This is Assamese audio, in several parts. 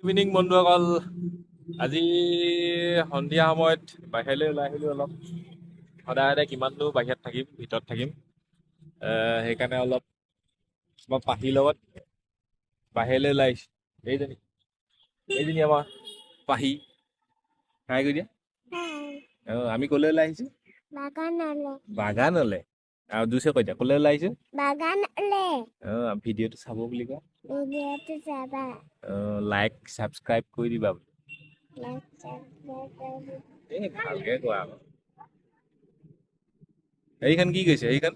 ইভিনিং বন্ধুসকল আজি সন্ধিয়া সময়ত বাহিৰলৈ ওলাই আহিলোঁ অলপ সদায় সদায় কিমাননো বাহিৰত থাকিম ভিতৰত থাকিম সেইকাৰণে অলপ মই পাহিৰ লগত বাহিৰলৈ ওলাই আহিছোঁ এইজনী আমাৰ পাহি হাই কৰি দিয়া আমি ক'লৈ ওলাই আহিছোঁ বাগানলৈ আৰু দুছে কৈ দিয়া ক'লৈ ওলাই আহিছোঁ ভিডিঅ'টো চাব বুলি কোৱা লাইক ছাবস্ক্ৰাইব কৰি দিবা এই ভালকে কোৱা আকৌ এইখন কি কৈছে এইখন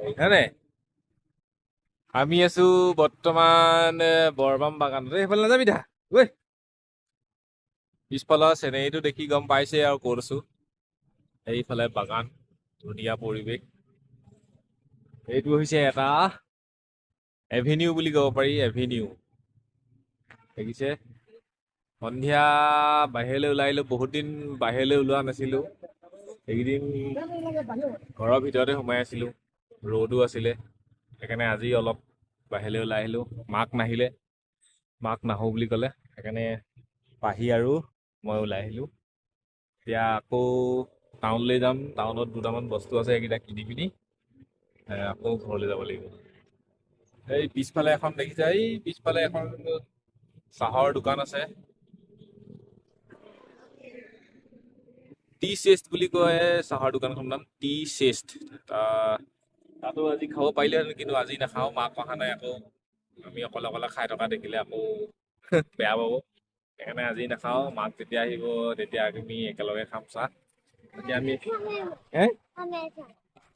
এইখনে আমি আছো বৰ্তমান বৰবাম বাগানত সেইফালে নাযাবি দা ঐ পিছফালৰ চেনেৰীটো দেখি গম পাইছে আৰু ক'ত আছো এইফালে বাগান ধুনীয়া পৰিৱেশ এইটো হৈছে এটা এভিনিউ বুলি ক'ব পাৰি এভিনিউ দেখিছে সন্ধিয়া বাহিৰলৈ ওলাই আহিলোঁ বহুত দিন বাহিৰলৈ ওলোৱা নাছিলোঁ এইকেইদিন ঘৰৰ ভিতৰতে সোমাই আছিলোঁ ৰ'দো আছিলে সেইকাৰণে আজি অলপ বাহিৰলৈ ওলাই আহিলোঁ মাক নাহোঁ বুলি ক'লে সেইকাৰণে পাহি আৰু মই ওলাই আহিলোঁ এতিয়া আকৌ টাউনলৈ যাম টাউনত দুটামান বস্তু আছে সেইকেইটা কিনি পিনি আকৌ ঘৰলৈ যাব লাগিব এই পিছফালে এখন দেখিছে এই পিছফালে এখন চাহৰ দোকান আছে টি চেষ্ট বুলি কয় চাহৰ দোকানখনৰ নাম টি চেষ্ট তাতো আজি খাব পাৰিলেহেঁতেন কিন্তু আজি নাখাওঁ মাক অহা নাই আকৌ আমি অকলে অকলে খাই থকা দেখিলে আকৌ বেয়া পাব সেইকাৰণে আজি নাখাওঁ মাক যেতিয়া আহিব তেতিয়া আমি একেলগে খাম চাহ এতিয়া আমি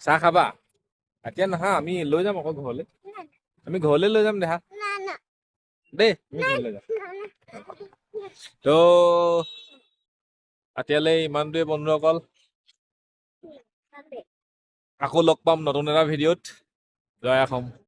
চাহ খাবা এতিয়া নাহা আমি লৈ যাম আকৌ ঘৰলৈ আমি ঘৰলৈ লৈ যাম দেহা দেই আমি ঘৰলৈ যাম তো এতিয়ালৈ ইমানটোৱে বন্ধুসকল আকৌ লগ পাম নতুন এটা ভিডিঅ'ত জয় অসম